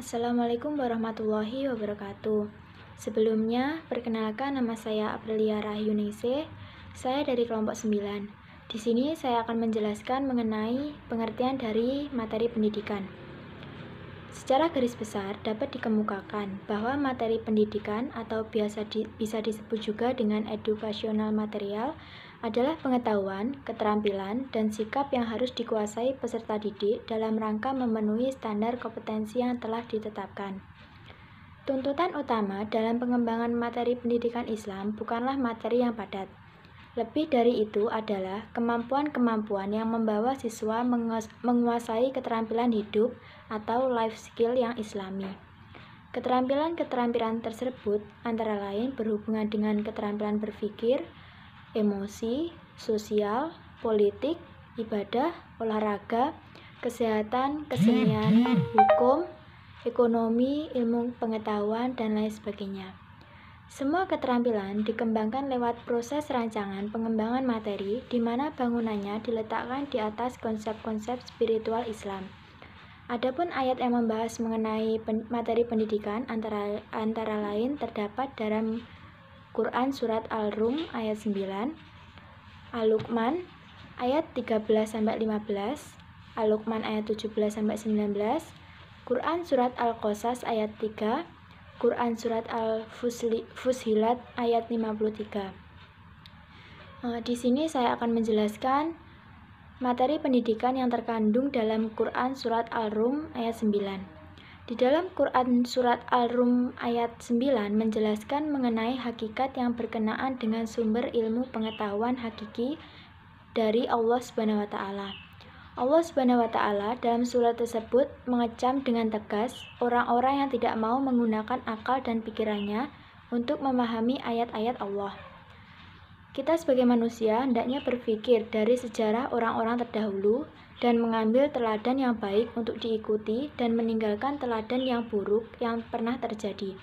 Assalamualaikum warahmatullahi wabarakatuh. Sebelumnya, perkenalkan nama saya Aprilia Rahyunise. Saya dari kelompok 9. Di sini saya akan menjelaskan mengenai pengertian dari materi pendidikan. Secara garis besar dapat dikemukakan bahwa materi pendidikan atau bisa disebut juga dengan edukasional material adalah pengetahuan, keterampilan, dan sikap yang harus dikuasai peserta didik dalam rangka memenuhi standar kompetensi yang telah ditetapkan. Tuntutan utama dalam pengembangan materi pendidikan Islam bukanlah materi yang padat. Lebih dari itu adalah kemampuan-kemampuan yang membawa siswa menguasai keterampilan hidup atau life skill yang islami. Keterampilan-keterampilan tersebut antara lain berhubungan dengan keterampilan berpikir, emosi, sosial, politik, ibadah, olahraga, kesehatan, kesenian, hukum, ekonomi, ilmu pengetahuan, dan lain sebagainya. Semua keterampilan dikembangkan lewat proses rancangan pengembangan materi di mana bangunannya diletakkan di atas konsep-konsep spiritual Islam. Adapun ayat yang membahas mengenai materi pendidikan antara lain terdapat dalam Quran Surat Al-Rum ayat 9, Al-Luqman ayat 13-15, Al-Luqman ayat 17-19, Quran Surat Al-Qasas ayat 3, Quran Surat Al-Fussilat ayat 53. Di sini saya akan menjelaskan materi pendidikan yang terkandung dalam Quran Surat Al-Rum ayat 9. Di dalam Quran Surat Al-Rum ayat 9 menjelaskan mengenai hakikat yang berkenaan dengan sumber ilmu pengetahuan hakiki dari Allah Subhanahu wa Ta'ala. Allah Subhanahu wa Ta'ala dalam surat tersebut mengecam dengan tegas orang-orang yang tidak mau menggunakan akal dan pikirannya untuk memahami ayat-ayat Allah. Kita sebagai manusia hendaknya berpikir dari sejarah orang-orang terdahulu dan mengambil teladan yang baik untuk diikuti dan meninggalkan teladan yang buruk yang pernah terjadi.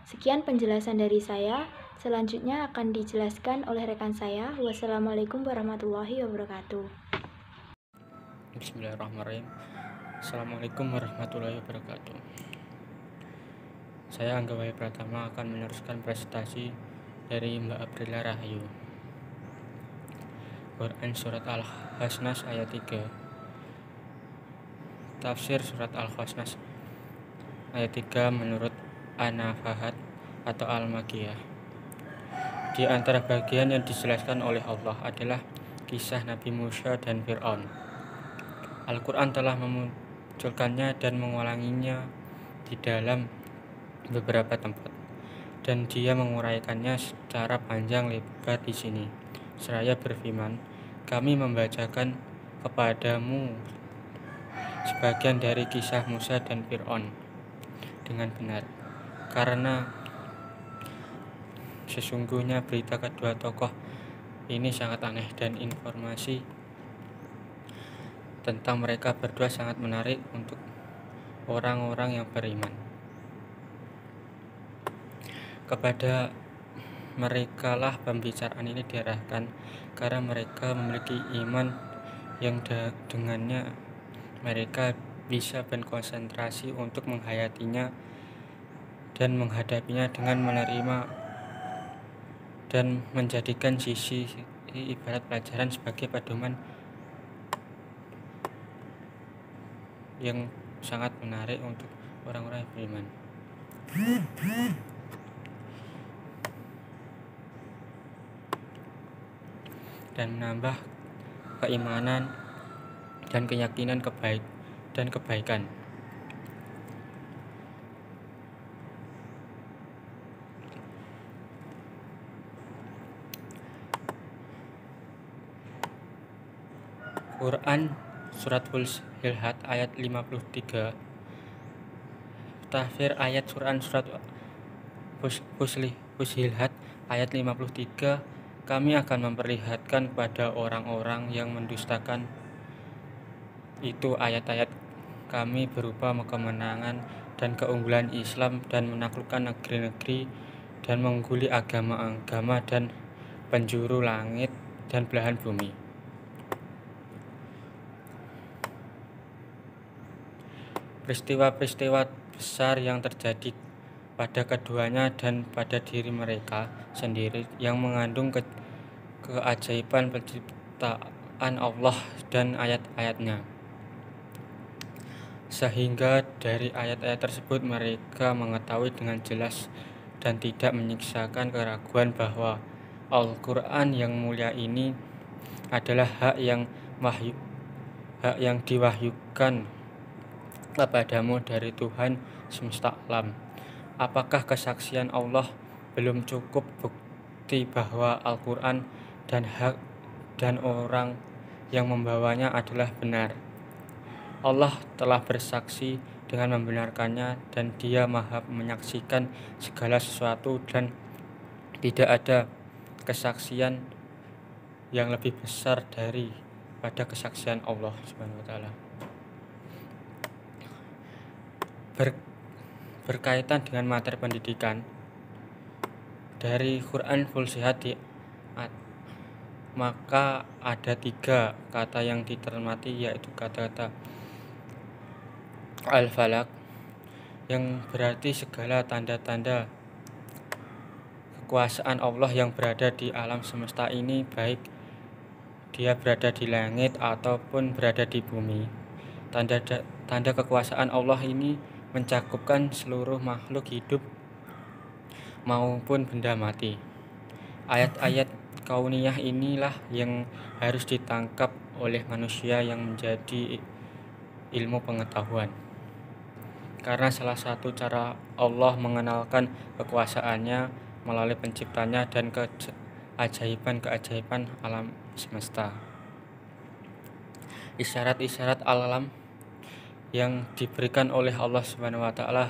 Sekian penjelasan dari saya. Selanjutnya akan dijelaskan oleh rekan saya. Wassalamualaikum warahmatullahi wabarakatuh. Bismillahirrahmanirrahim. Assalamualaikum warahmatullahi wabarakatuh. Saya Angga Wahyu Pratama akan meneruskan presentasi dari Mbak Aprilia Rahayu. Quran Surat Al-Hasnas ayat 3. Tafsir Surat Al-Hasnas ayat 3 menurut An-Nafahat atau Al-Makiyah. Di antara bagian yang dijelaskan oleh Allah adalah kisah Nabi Musa dan Fir'aun. Al-Quran telah memunculkannya dan mengulanginya di dalam beberapa tempat, dan dia menguraikannya secara panjang lebar di sini. Seraya berfirman, kami membacakan kepadamu sebagian dari kisah Musa dan Fir'aun dengan benar, karena sesungguhnya berita kedua tokoh ini sangat aneh dan informasi tentang mereka berdua sangat menarik untuk orang-orang yang beriman. Kepada mereka lah pembicaraan ini diarahkan, karena mereka memiliki iman yang dengannya mereka bisa berkonsentrasi untuk menghayatinya dan menghadapinya dengan menerima dan menjadikan sisi ibarat pelajaran sebagai pedoman yang sangat menarik untuk orang-orang yang beriman. Dan menambah keimanan dan keyakinan kebaikan. Quran Surat Fussilat ayat 53. Tafsir ayat Quran Surat Fussilat ayat 53. Kami akan memperlihatkan kepada orang-orang yang mendustakan itu ayat-ayat kami berupa kemenangan dan keunggulan Islam dan menaklukkan negeri-negeri dan mengungguli agama-agama dan penjuru langit dan belahan bumi. Peristiwa-peristiwa besar yang terjadi pada keduanya dan pada diri mereka sendiri yang mengandung keajaiban penciptaan Allah dan ayat-ayatnya. Sehingga dari ayat-ayat tersebut mereka mengetahui dengan jelas dan tidak menyiksakan keraguan bahwa Al-Quran yang mulia ini adalah hak yang diwahyukan kepadamu dari Tuhan semesta alam. Apakah kesaksian Allah belum cukup bukti bahwa Al-Quran dan orang yang membawanya adalah benar? Allah telah bersaksi dengan membenarkannya dan Dia Maha menyaksikan segala sesuatu dan tidak ada kesaksian yang lebih besar daripada kesaksian Allah Subhanahu wa taala. Berkaitan dengan materi pendidikan dari Quran Fusihat maka ada 3 kata yang ditermati, yaitu kata-kata Al-Falaq yang berarti segala tanda-tanda kekuasaan Allah yang berada di alam semesta ini, baik dia berada di langit ataupun berada di bumi. Tanda kekuasaan Allah ini mencakupkan seluruh makhluk hidup maupun benda mati. Ayat-ayat kauniyah inilah yang harus ditangkap oleh manusia yang menjadi ilmu pengetahuan. Karena salah satu cara Allah mengenalkan kekuasaannya melalui penciptanya dan keajaiban-keajaiban alam semesta. Isyarat-isyarat alam yang diberikan oleh Allah Subhanahu wa taala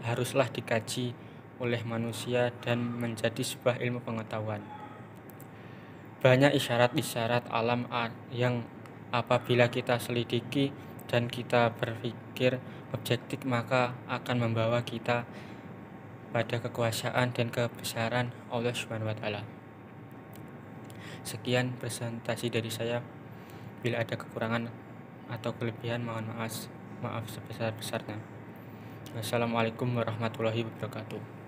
haruslah dikaji oleh manusia dan menjadi sebuah ilmu pengetahuan. Banyak isyarat-isyarat alam yang apabila kita selidiki dan kita berpikir objektif maka akan membawa kita pada kekuasaan dan kebesaran Allah Subhanahu wa taala. Sekian presentasi dari saya. Bila ada kekurangan atau kelebihan mohon maaf sebesar-besarnya. Wassalamualaikum warahmatullahi wabarakatuh.